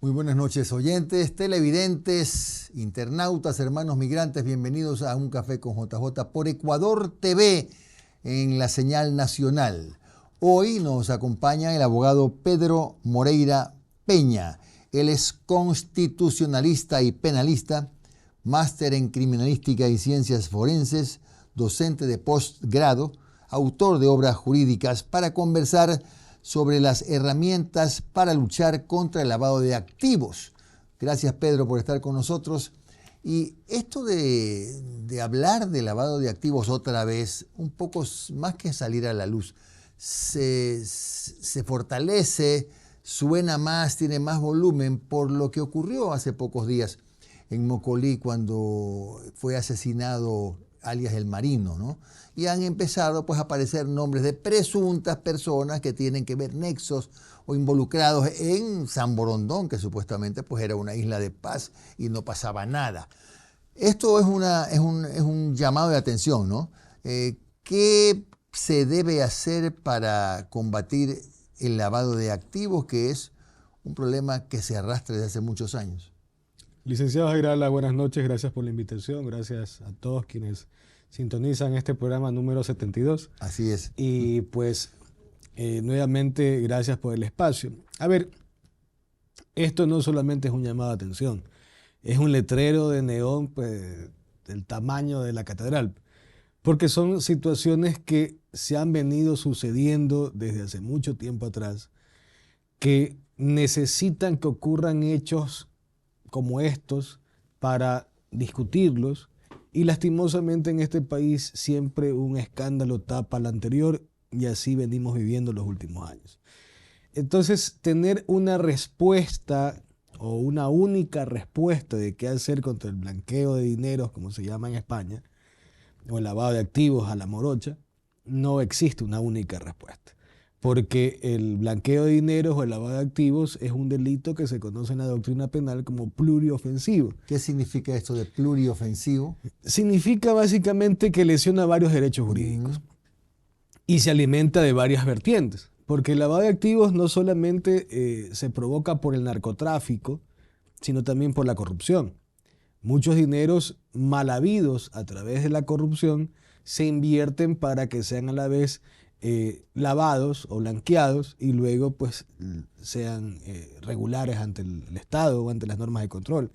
Muy buenas noches, oyentes, televidentes, internautas, hermanos migrantes. Bienvenidos a Un Café con JJ por Ecuador TV en la señal nacional. Hoy nos acompaña el abogado Pedro Moreira Peña. Él es constitucionalista y penalista, máster en criminalística y ciencias forenses, docente de posgrado, autor de obras jurídicas, para conversar sobre las herramientas para luchar contra el lavado de activos. Gracias, Pedro, por estar con nosotros. Y esto de hablar de lavado de activos otra vez, un poco más que salir a la luz, se fortalece, suena más, tiene más volumen por lo que ocurrió hace pocos días en Mocolí cuando fue asesinado alias El Marino, ¿no? Y han empezado pues a aparecer nombres de presuntas personas que tienen que ver nexos o involucrados en San Borondón, que supuestamente pues era una isla de paz y no pasaba nada. Esto es un llamado de atención, ¿no? ¿Qué se debe hacer para combatir el lavado de activos, que es un problema que se arrastra desde hace muchos años? Licenciado Jairala, buenas noches, gracias por la invitación, gracias a todos quienes sintonizan este programa número 72. Así es. Y pues nuevamente gracias por el espacio. A ver, esto no solamente es un llamado de atención, es un letrero de neón pues, del tamaño de la catedral, porque son situaciones que se han venido sucediendo desde hace mucho tiempo atrás, que necesitan que ocurran hechos como estos para discutirlos, y lastimosamente en este país siempre un escándalo tapa al anterior y así venimos viviendo los últimos años. Entonces, tener una respuesta o una única respuesta de qué hacer contra el blanqueo de dineros, como se llama en España, o el lavado de activos a la morocha, no existe una única respuesta. Porque el blanqueo de dineros o el lavado de activos es un delito que se conoce en la doctrina penal como pluriofensivo. ¿Qué significa esto de pluriofensivo? Significa básicamente que lesiona varios derechos jurídicos y se alimenta de varias vertientes. Porque el lavado de activos no solamente se provoca por el narcotráfico, sino también por la corrupción. Muchos dineros mal habidos a través de la corrupción se invierten para que sean a la vez lavados o blanqueados y luego pues sean regulares ante el Estado o ante las normas de control.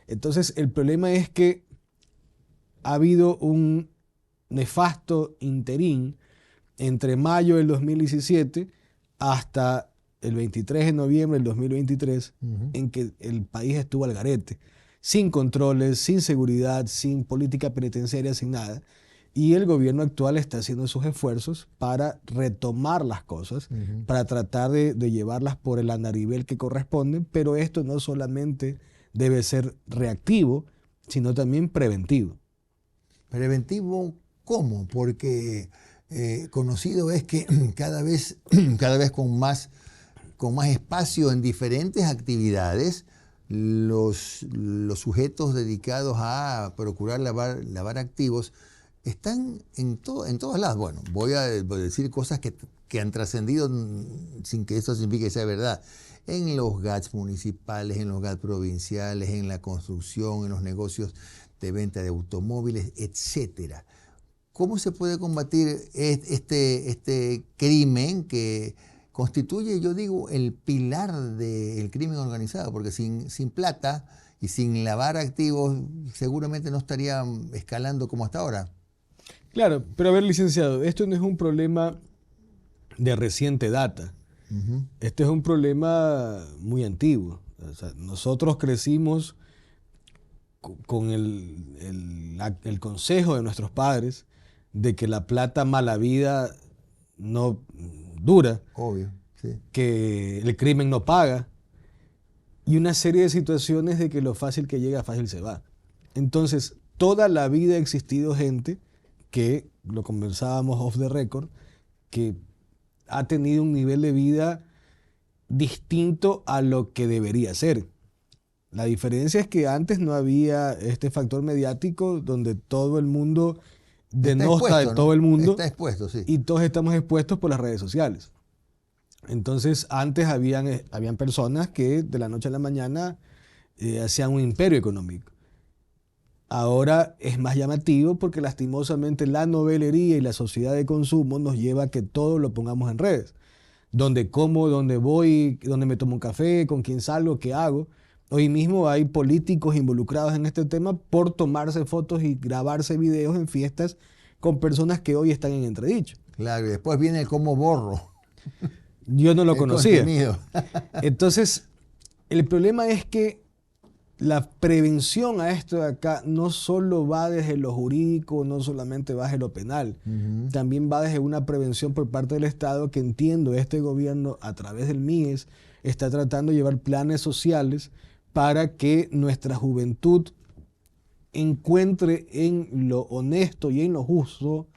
Entonces el problema es que ha habido un nefasto interín entre mayo del 2017 hasta el 23 de noviembre del 2023 en que el país estuvo al garete, sin controles, sin seguridad, sin política penitenciaria, sin nada. Y el gobierno actual está haciendo sus esfuerzos para retomar las cosas, para tratar de llevarlas por el andarivel que corresponde, pero esto no solamente debe ser reactivo, sino también preventivo. ¿Preventivo cómo? Porque conocido es que cada vez con más espacio en diferentes actividades, los sujetos dedicados a procurar lavar activos están en todos lados. Bueno, voy a decir cosas que han trascendido sin que eso signifique que sea verdad. En los GATS municipales, en los GATS provinciales, en la construcción, en los negocios de venta de automóviles, etcétera. ¿Cómo se puede combatir este crimen que constituye, yo digo, el pilar del crimen organizado? Porque sin plata y sin lavar activos seguramente no estaría escalando como hasta ahora. Claro, pero a ver, licenciado, esto no es un problema de reciente data. Este es un problema muy antiguo. O sea, nosotros crecimos con el consejo de nuestros padres de que la plata mal habida no dura. Obvio, sí. Que el crimen no paga, y una serie de situaciones de que lo fácil que llega, fácil se va. Entonces, toda la vida ha existido gente que, lo conversábamos off the record, que ha tenido un nivel de vida distinto a lo que debería ser. La diferencia es que antes no había este factor mediático donde todo el mundo denosta de todo el mundo. Está expuesto, sí. Y todos estamos expuestos por las redes sociales. Entonces, antes habían personas que de la noche a la mañana hacían un imperio económico. Ahora es más llamativo porque lastimosamente la novelería y la sociedad de consumo nos lleva a que todo lo pongamos en redes. Dónde como, dónde voy, dónde me tomo un café, con quién salgo, qué hago. Hoy mismo hay políticos involucrados en este tema por tomarse fotos y grabarse videos en fiestas con personas que hoy están en entredicho. Claro, y después viene el cómo borro. Yo no lo El conocía. contenido. Entonces, el problema es que la prevención a esto de acá no solo va desde lo jurídico, no solamente va desde lo penal, también va desde una prevención por parte del Estado que entiendo este gobierno a través del MIES está tratando de llevar planes sociales para que nuestra juventud encuentre en lo honesto y en lo justo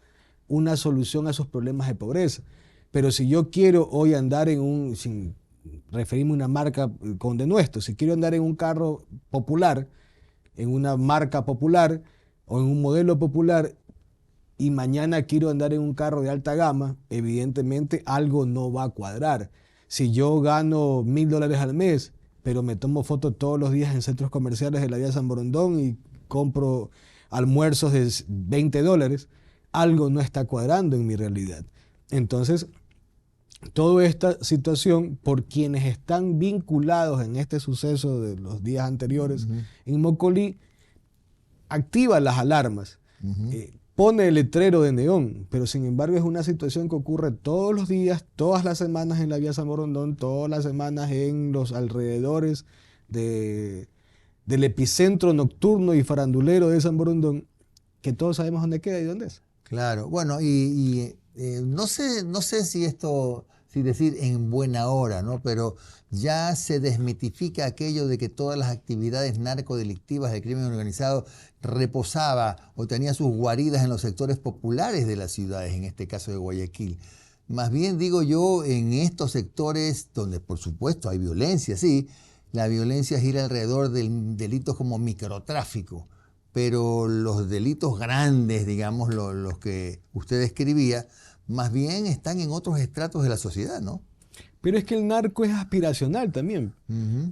una solución a sus problemas de pobreza. Pero si yo quiero hoy andar sin referirme a una marca con denuesto, si quiero andar en un carro popular, en una marca popular o en un modelo popular y mañana quiero andar en un carro de alta gama, evidentemente algo no va a cuadrar. Si yo gano $1,000 al mes, pero me tomo fotos todos los días en centros comerciales de la vía San Borondón y compro almuerzos de $20, algo no está cuadrando en mi realidad. Entonces, toda esta situación, por quienes están vinculados en este suceso de los días anteriores en Mocolí, activa las alarmas, pone el letrero de neón, pero sin embargo es una situación que ocurre todos los días, todas las semanas en la vía San Borondón, todas las semanas en los alrededores del epicentro nocturno y farandulero de San Borondón, que todos sabemos dónde queda y dónde es. Claro, bueno, no sé si decir en buena hora, ¿no? Pero ya se desmitifica aquello de que todas las actividades narcodelictivas del crimen organizado reposaba o tenía sus guaridas en los sectores populares de las ciudades, en este caso de Guayaquil. Más bien digo yo, en estos sectores donde por supuesto hay violencia, sí, la violencia gira alrededor de delitos como microtráfico, pero los delitos grandes, digamos, los que usted describía, más bien están en otros estratos de la sociedad, ¿no? Pero es que el narco es aspiracional también.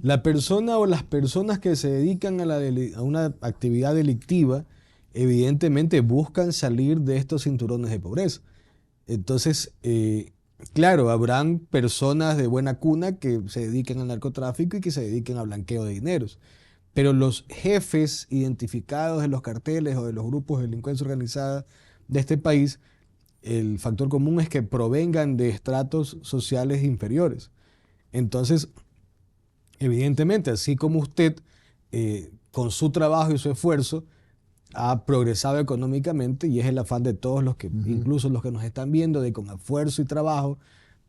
La persona o las personas que se dedican a una actividad delictiva, evidentemente buscan salir de estos cinturones de pobreza. Entonces, claro, habrán personas de buena cuna que se dediquen al narcotráfico y que se dediquen a blanqueo de dineros. Pero los jefes identificados de los carteles o de los grupos de delincuencia organizada de este país, el factor común es que provengan de estratos sociales inferiores. Entonces, evidentemente, así como usted, con su trabajo y su esfuerzo, ha progresado económicamente y es el afán de todos los que, incluso los que nos están viendo, de con esfuerzo y trabajo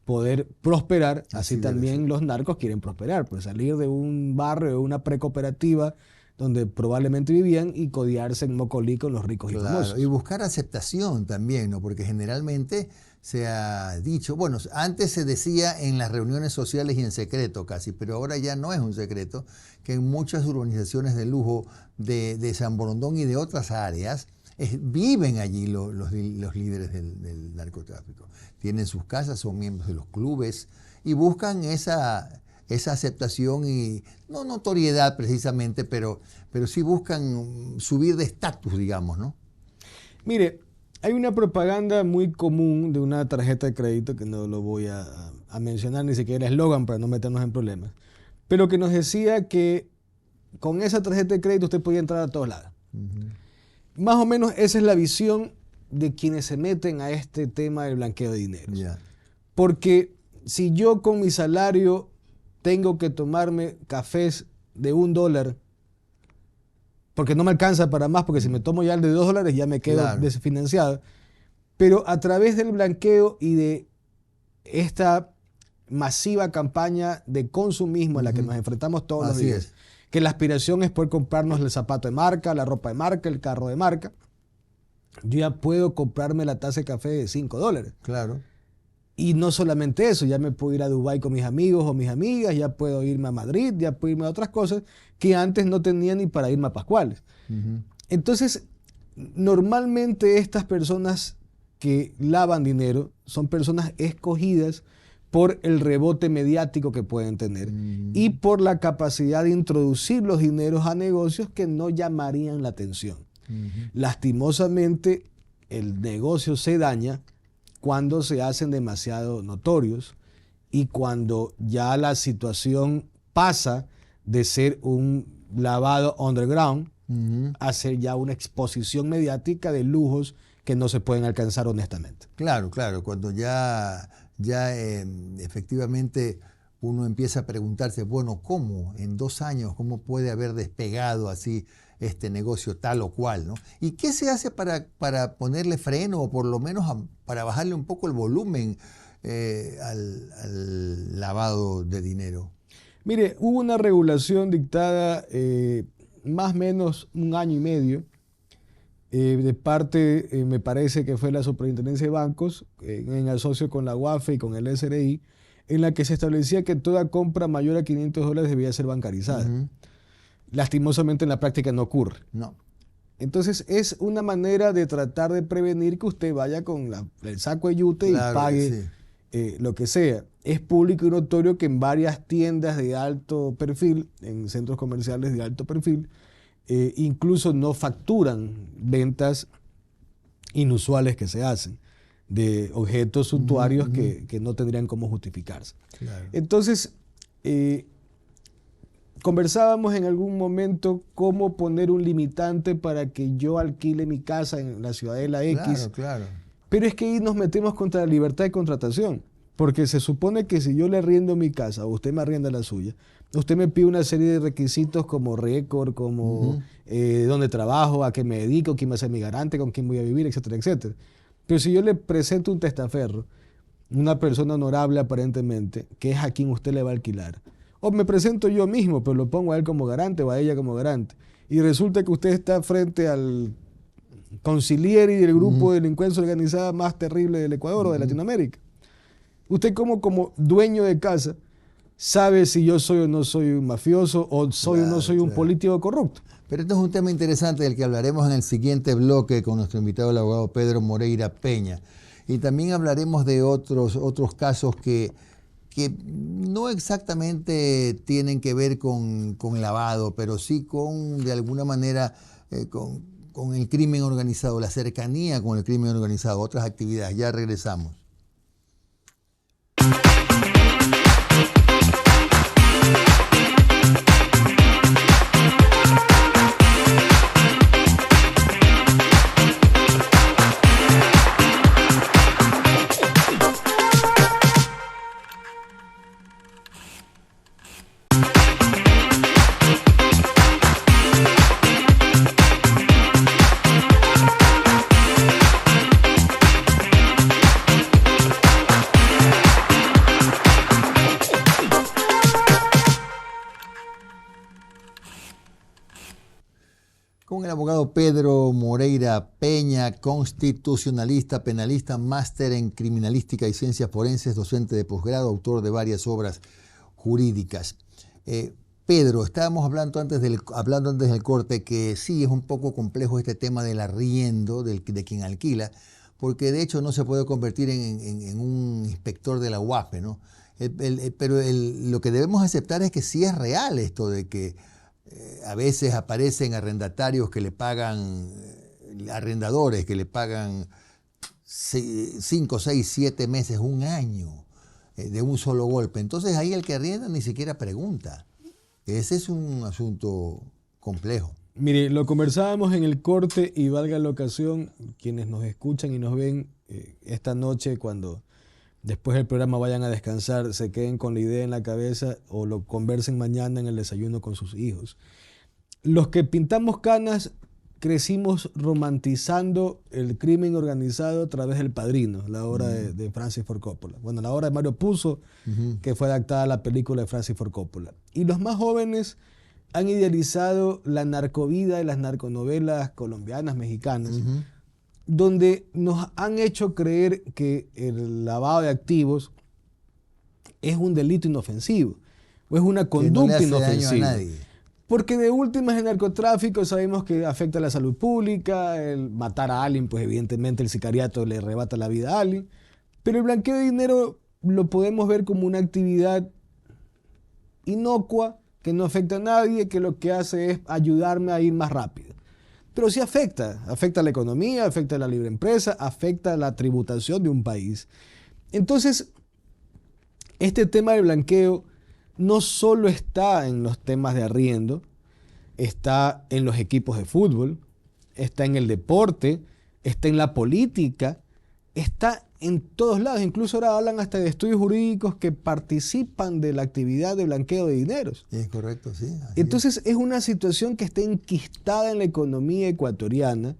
poder prosperar, así también los narcos quieren prosperar, pues salir de un barrio, de una precooperativa donde probablemente vivían y codiarse en Mocolí con los ricos y famosos. Y buscar aceptación también, ¿no? Porque generalmente se ha dicho, bueno, antes se decía en las reuniones sociales y en secreto casi, pero ahora ya no es un secreto, que en muchas urbanizaciones de lujo de San Borondón y de otras áreas, viven allí los líderes del narcotráfico. Tienen sus casas, son miembros de los clubes y buscan esa aceptación y no notoriedad precisamente, pero sí buscan subir de estatus, digamos, ¿no? Mire, hay una propaganda muy común de una tarjeta de crédito, que no lo voy a mencionar, ni siquiera el eslogan para no meternos en problemas, pero que nos decía que con esa tarjeta de crédito usted podía entrar a todos lados. Más o menos esa es la visión de quienes se meten a este tema del blanqueo de dinero. Porque si yo con mi salario tengo que tomarme cafés de $1, porque no me alcanza para más, porque si me tomo ya el de $2 ya me quedo desfinanciado. Pero a través del blanqueo y de esta masiva campaña de consumismo a la que nos enfrentamos todos los días, que la aspiración es poder comprarnos el zapato de marca, la ropa de marca, el carro de marca, yo ya puedo comprarme la taza de café de $5. Claro. Y no solamente eso, ya me puedo ir a Dubái con mis amigos o mis amigas, ya puedo irme a Madrid, ya puedo irme a otras cosas que antes no tenía ni para irme a Pascuales. Entonces, normalmente estas personas que lavan dinero son personas escogidas por el rebote mediático que pueden tener y por la capacidad de introducir los dineros a negocios que no llamarían la atención. Lastimosamente, el negocio se daña cuando se hacen demasiado notorios y cuando ya la situación pasa de ser un lavado underground a ser ya una exposición mediática de lujos que no se pueden alcanzar honestamente. Claro, claro, cuando ya efectivamente uno empieza a preguntarse, bueno, ¿cómo en 2 años, cómo puede haber despegado así este negocio tal o cual, ¿no? ¿Y qué se hace para ponerle freno o por lo menos para bajarle un poco el volumen al lavado de dinero? Mire, hubo una regulación dictada más o menos 1 año y medio de parte, me parece que fue la Superintendencia de Bancos, en asocio con la UAFE y con el SRI, en la que se establecía que toda compra mayor a $500 debía ser bancarizada. Lastimosamente en la práctica no ocurre. No. Entonces es una manera de tratar de prevenir que usted vaya con el saco de yute y pague lo que sea. Es público y notorio que en varias tiendas de alto perfil, en centros comerciales de alto perfil, incluso no facturan ventas inusuales que se hacen de objetos suntuarios que no tendrían cómo justificarse. Claro. Entonces, conversábamos en algún momento cómo poner un limitante para que yo alquile mi casa en la Ciudadela X. Claro, claro. Pero es que ahí nos metemos contra la libertad de contratación. Porque se supone que si yo le arriendo mi casa o usted me arrienda la suya, usted me pide una serie de requisitos como récord, como dónde trabajo, a qué me dedico, quién va a ser mi garante, con quién voy a vivir, etcétera, etcétera. Pero si yo le presento un testaferro, una persona honorable aparentemente, que es a quien usted le va a alquilar, o me presento yo mismo, pero lo pongo a él como garante o a ella como garante, y resulta que usted está frente al conciliere y del grupo de delincuencia organizada más terrible del Ecuador o de Latinoamérica. Usted como dueño de casa sabe si yo soy o no soy un mafioso o soy o no soy un político corrupto. Pero esto es un tema interesante del que hablaremos en el siguiente bloque con nuestro invitado, el abogado Pedro Moreira Peña. Y también hablaremos de otros casos que no exactamente tienen que ver con lavado, pero sí de alguna manera, con el crimen organizado, la cercanía con el crimen organizado, otras actividades. Ya regresamos. Con el abogado Pedro Moreira Peña, constitucionalista, penalista, máster en criminalística y ciencias forenses, docente de posgrado, autor de varias obras jurídicas. Pedro, estábamos hablando antes del corte que sí es un poco complejo este tema del arriendo de quien alquila, porque de hecho no se puede convertir en un inspector de la UAFE, ¿no? Pero lo que debemos aceptar es que sí es real esto de que a veces aparecen arrendatarios que le pagan, arrendadores que le pagan 5, 6, 7 meses, 1 año de un solo golpe. Entonces ahí el que arrienda ni siquiera pregunta. Ese es un asunto complejo. Mire, lo conversábamos en el corte y valga la ocasión, quienes nos escuchan y nos ven esta noche cuando después del programa vayan a descansar, se queden con la idea en la cabeza o lo conversen mañana en el desayuno con sus hijos. Los que pintamos canas crecimos romantizando el crimen organizado a través del Padrino, la obra de Francis Ford Coppola. Bueno, la obra de Mario Puzo, que fue adaptada a la película de Francis Ford Coppola. Y los más jóvenes han idealizado la narcovida de las narconovelas colombianas, mexicanas, donde nos han hecho creer que el lavado de activos es un delito inofensivo o es una conducta inofensiva. Porque de últimas el narcotráfico sabemos que afecta a la salud pública, el matar a alguien, pues evidentemente el sicariato le arrebata la vida a alguien, pero el blanqueo de dinero lo podemos ver como una actividad inocua, que no afecta a nadie, que lo que hace es ayudarme a ir más rápido. Pero sí afecta a la economía, afecta a la libre empresa, afecta a la tributación de un país. Entonces, este tema del blanqueo no solo está en los temas de arriendo, está en los equipos de fútbol, está en el deporte, está en la política, está en todos lados. Incluso ahora hablan hasta de estudios jurídicos que participan de la actividad de blanqueo de dineros. Es correcto, sí. Entonces es una situación que está enquistada en la economía ecuatoriana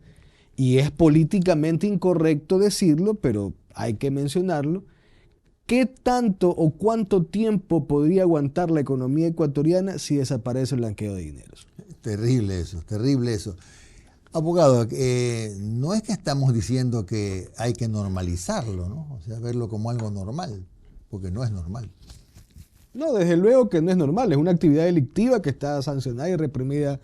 y es políticamente incorrecto decirlo, pero hay que mencionarlo. ¿Qué tanto o cuánto tiempo podría aguantar la economía ecuatoriana si desaparece el blanqueo de dineros? Terrible eso, terrible eso. Abogado, no es que estamos diciendo que hay que normalizarlo, ¿no? O sea, verlo como algo normal, porque no es normal. No, desde luego que no es normal, es una actividad delictiva que está sancionada y reprimida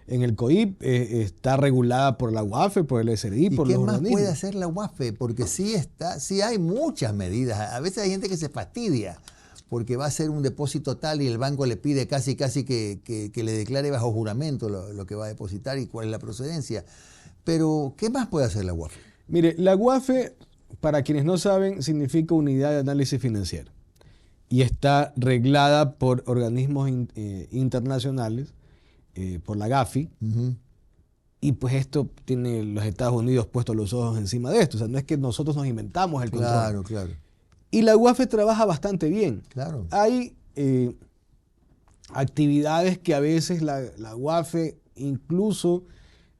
en el COIP, está regulada por la UAFE, por el SRI, por los organismos. ¿Y qué más puede hacer la UAFE? Porque sí hay muchas medidas. A veces hay gente que se fastidia porque va a ser un depósito tal y el banco le pide casi que le declare bajo juramento lo que va a depositar y cuál es la procedencia. Pero, ¿qué más puede hacer la UAFE? Mire, la UAFE, para quienes no saben, significa Unidad de Análisis Financiero y está reglada por organismos internacionales, por la GAFI, y pues esto tiene los Estados Unidos puestos los ojos encima de esto. O sea, no es que nosotros nos inventamos el control. Claro, claro. Y la UAFE trabaja bastante bien. Claro. Hay actividades que a veces la UAFE incluso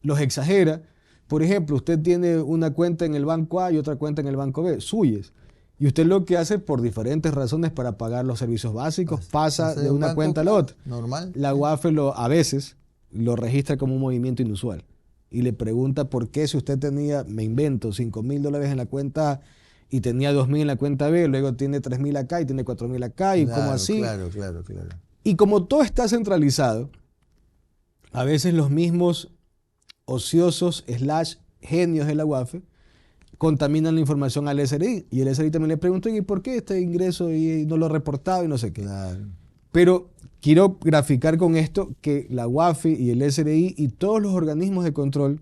los exagera. Por ejemplo, usted tiene una cuenta en el banco A y otra cuenta en el banco B, suyas. Y usted lo que hace por diferentes razones para pagar los servicios básicos, pasa de una cuenta a la otra. Normal. La UAFE a veces lo registra como un movimiento inusual y le pregunta por qué si usted tenía, me invento, $5,000 en la cuenta A y tenía 2,000 en la cuenta B, luego tiene 3,000 acá y tiene 4,000 acá y claro, como así. Claro. Y como todo está centralizado, a veces los mismos ociosos / genios de la UAFE contaminan la información al SRI y el SRI también le pregunta, ¿y por qué este ingreso y no lo he reportado y no sé qué? Claro. Pero quiero graficar con esto que la UAFE y el SRI y todos los organismos de control,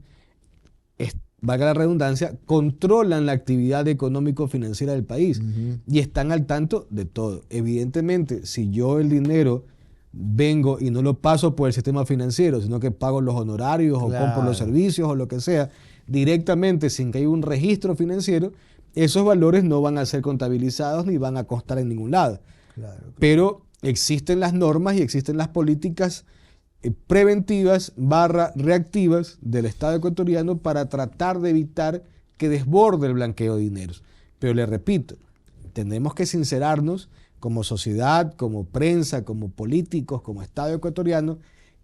valga la redundancia, controlan la actividad económico-financiera del país y están al tanto de todo. Evidentemente, si yo el dinero vengo y no lo paso por el sistema financiero, sino que pago los honorarios o compro los servicios o lo que sea, directamente sin que haya un registro financiero, esos valores no van a ser contabilizados ni van a constar en ningún lado. Claro. Pero existen las normas y existen las políticas preventivas / reactivas del Estado ecuatoriano para tratar de evitar que desborde el blanqueo de dineros. Pero le repito, tenemos que sincerarnos como sociedad, como prensa, como políticos, como Estado ecuatoriano,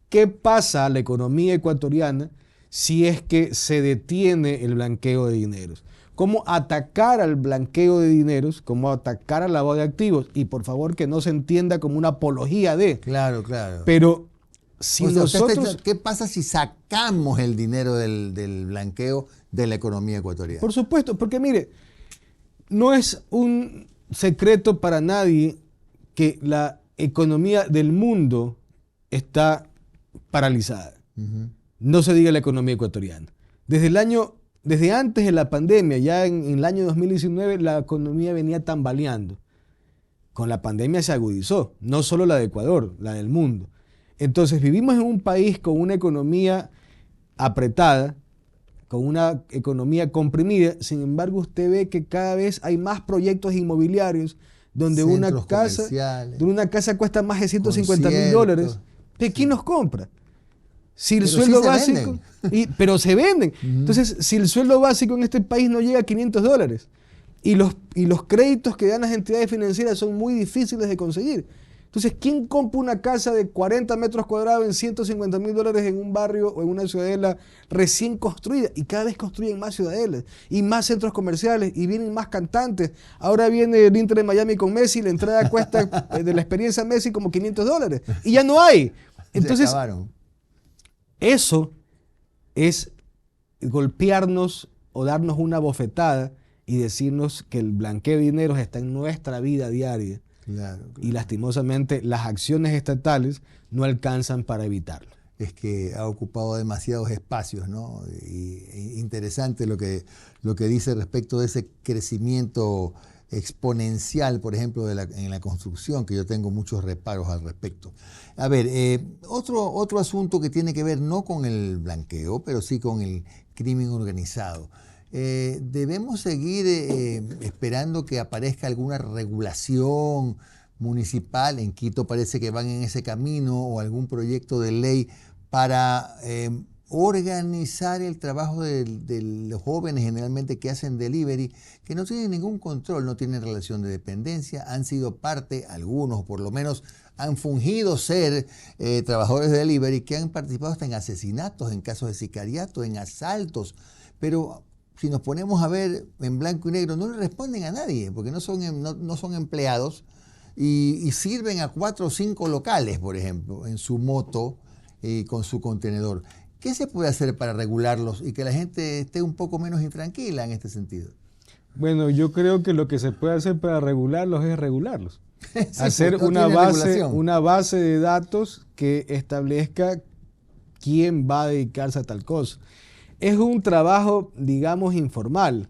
qué pasa a la economía ecuatoriana si es que se detiene el blanqueo de dineros. Cómo atacar al blanqueo de dineros, cómo atacar al lavado de activos. Y por favor que no se entienda como una apología de. Claro. Pero si nosotros... ¿Qué pasa si sacamos el dinero del blanqueo de la economía ecuatoriana? Por supuesto, porque mire, no es un secreto para nadie que la economía del mundo está paralizada. No se diga la economía ecuatoriana. Desde antes de la pandemia, ya en el año 2019, la economía venía tambaleando. Con la pandemia se agudizó, no solo la de Ecuador, la del mundo. Entonces vivimos en un país con una economía apretada, con una economía comprimida. Sin embargo, usted ve que cada vez hay más proyectos inmobiliarios donde una casa cuesta más de $150,000. ¿De quién los compra? Si el sueldo básico, pero se venden. Entonces, si el sueldo básico en este país no llega a $500 y los créditos que dan las entidades financieras son muy difíciles de conseguir. Entonces, ¿quién compra una casa de 40 metros cuadrados en $150,000 en un barrio o en una ciudadela recién construida? Y cada vez construyen más ciudadelas y más centros comerciales y vienen más cantantes. Ahora viene el Inter de Miami con Messi, la entrada cuesta de la experiencia Messi como $500 y ya no hay. Entonces, eso es golpearnos o darnos una bofetada y decirnos que el blanqueo de dineros está en nuestra vida diaria. Claro. Y lastimosamente las acciones estatales no alcanzan para evitarlo. Es que ha ocupado demasiados espacios, ¿no? Y interesante lo que dice respecto de ese crecimiento exponencial, por ejemplo, en la construcción, que yo tengo muchos reparos al respecto. A ver, otro asunto que tiene que ver no con el blanqueo, pero sí con el crimen organizado. ¿Debemos seguir esperando que aparezca alguna regulación municipal? En Quito parece que van en ese camino, o algún proyecto de ley para organizar el trabajo de los jóvenes generalmente que hacen delivery, que no tienen ningún control, no tienen relación de dependencia, han sido parte, algunos por lo menos han fungido ser trabajadores de delivery, que han participado hasta en asesinatos, en casos de sicariato, en asaltos, pero si nos ponemos a ver en blanco y negro, no le responden a nadie, porque no son empleados y sirven a 4 o 5 locales, por ejemplo, en su moto y con su contenedor. ¿Qué se puede hacer para regularlos y que la gente esté un poco menos intranquila en este sentido? Bueno, yo creo que lo que se puede hacer para regularlos es regularlos. Sí, hacer no una base de datos que establezca quién va a dedicarse a tal cosa. Es un trabajo, digamos, informal,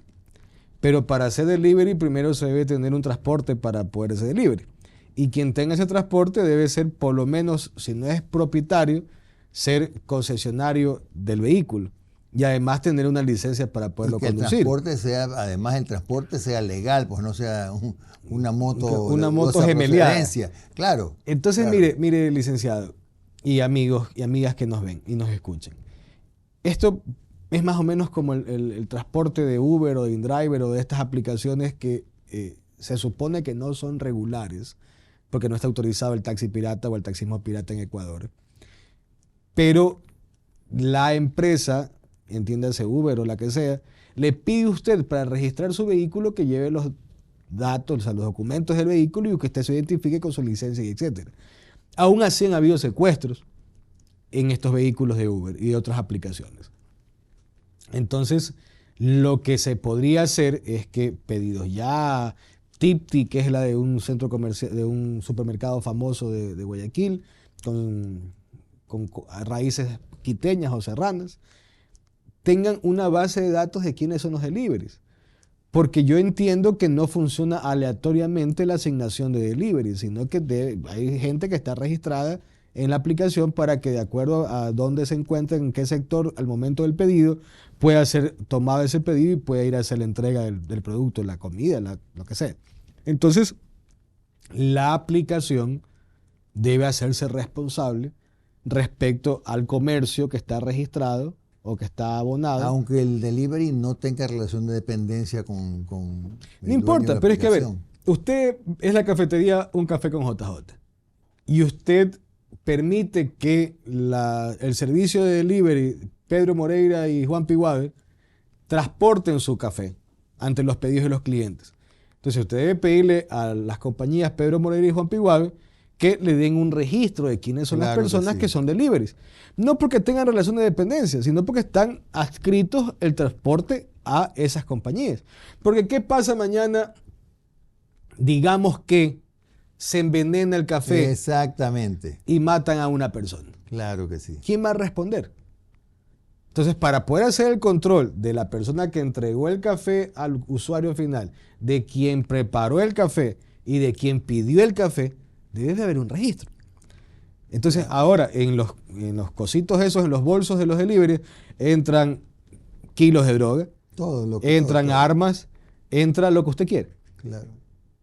pero para hacer delivery primero se debe tener un transporte para poder hacer delivery. Y quien tenga ese transporte debe ser, por lo menos, si no es propietario, ser concesionario del vehículo y además tener una licencia para poderlo conducir. Además el transporte sea legal, pues no sea una moto gemeliada. Claro. Entonces, claro. mire, licenciado, y amigos y amigas que nos ven y nos escuchan. Esto es más o menos como el transporte de Uber o de InDriver o de estas aplicaciones que se supone que no son regulares porque no está autorizado el taxi pirata o el taxismo pirata en Ecuador. Pero la empresa, entiéndase Uber o la que sea, le pide a usted para registrar su vehículo que lleve los datos, o sea, los documentos del vehículo y que usted se identifique con su licencia y etcétera. Aún así han habido secuestros en estos vehículos de Uber y de otras aplicaciones. Entonces, lo que se podría hacer es que Pedidos Ya, Tipti, que es la de un centro comercial, de un supermercado famoso de Guayaquil, con raíces quiteñas o serranas, tengan una base de datos de quiénes son los deliveries. Porque yo entiendo que no funciona aleatoriamente la asignación de delivery, sino que hay gente que está registrada en la aplicación para que, de acuerdo a dónde se encuentra, en qué sector, al momento del pedido, pueda ser tomado ese pedido y pueda ir a hacer la entrega del producto, la comida, lo que sea. Entonces, la aplicación debe hacerse responsable respecto al comercio que está registrado o que está abonado. Aunque el delivery no tenga relación de dependencia con no importa, pero es que, a ver, usted es la cafetería Un Café con JJ y usted permite que el servicio de delivery Pedro Moreira y Juan Piguave transporten su café ante los pedidos de los clientes. Entonces usted debe pedirle a las compañías Pedro Moreira y Juan Piguave que le den un registro de quiénes son las personas que son deliveries. No porque tengan relación de dependencia, sino porque están adscritos el transporte a esas compañías. Porque ¿qué pasa mañana? Digamos que se envenena el café. Exactamente. Y matan a una persona. Claro que sí. ¿Quién va a responder? Entonces, para poder hacer el control de la persona que entregó el café al usuario final, de quien preparó el café y de quien pidió el café, debe de haber un registro. Entonces, ahora, en los cositos esos, en los bolsos de los deliveries, entran kilos de droga, entran armas, entra lo que usted quiere. Claro.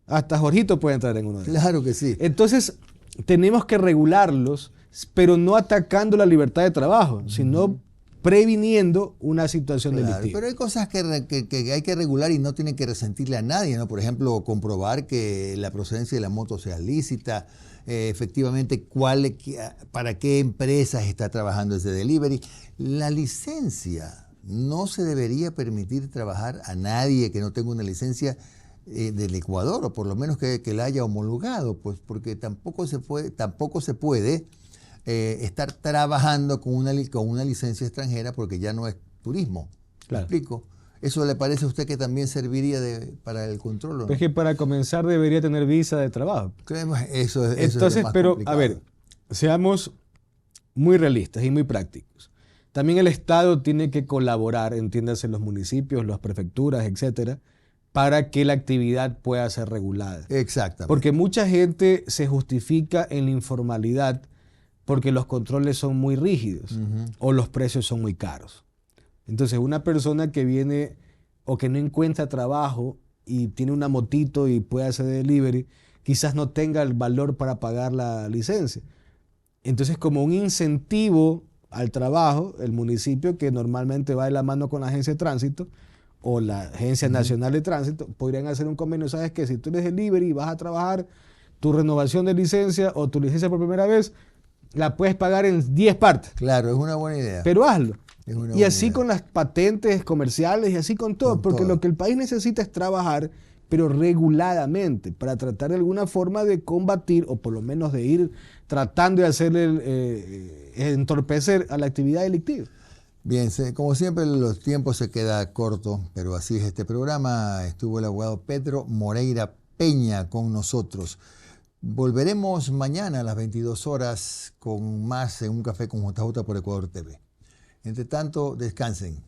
Hasta Jorgito puede entrar en uno de ellos. Claro que sí. Entonces, tenemos que regularlos, pero no atacando la libertad de trabajo, sino previniendo una situación delictiva. Pero hay cosas que hay que regular y no tienen que resentirle a nadie, ¿no? Por ejemplo, comprobar que la procedencia de la moto sea lícita, efectivamente para qué empresas está trabajando ese delivery. La licencia, no se debería permitir trabajar a nadie que no tenga una licencia del Ecuador, o por lo menos que la haya homologado, pues porque tampoco se puede estar trabajando con una licencia extranjera porque ya no es turismo. Claro. ¿Me explico? ¿Eso le parece a usted que también serviría para el control? ¿O no? Es que para comenzar debería tener visa de trabajo. Creemos eso es Entonces, lo más pero complicado. a ver, seamos muy realistas y muy prácticos. También el Estado tiene que colaborar, entiéndase, los municipios, las prefecturas, etcétera, para que la actividad pueda ser regulada. Exactamente. Porque mucha gente se justifica en la informalidad porque los controles son muy rígidos o los precios son muy caros. Entonces, una persona que viene o que no encuentra trabajo y tiene una motito y puede hacer delivery, quizás no tenga el valor para pagar la licencia. Entonces, como un incentivo al trabajo, el municipio, que normalmente va de la mano con la agencia de tránsito o la Agencia Nacional de Tránsito, podrían hacer un convenio. ¿Sabes qué? Si tú eres delivery y vas a trabajar, tu renovación de licencia o tu licencia por primera vez, la puedes pagar en 10 partes. Claro, es una buena idea. Pero hazlo. Es una Y buena así idea. con las patentes comerciales y así con todo. Con Porque todo. lo que el país necesita es trabajar, pero reguladamente, para tratar de alguna forma de combatir o por lo menos de ir tratando de hacerle entorpecer a la actividad delictiva. Bien, como siempre los tiempos se queda corto, pero así es este programa. Estuvo el abogado Pedro Moreira Peña con nosotros. Volveremos mañana a las 22 horas con más en Un Café con JJ por Ecuador TV. Entre tanto, descansen.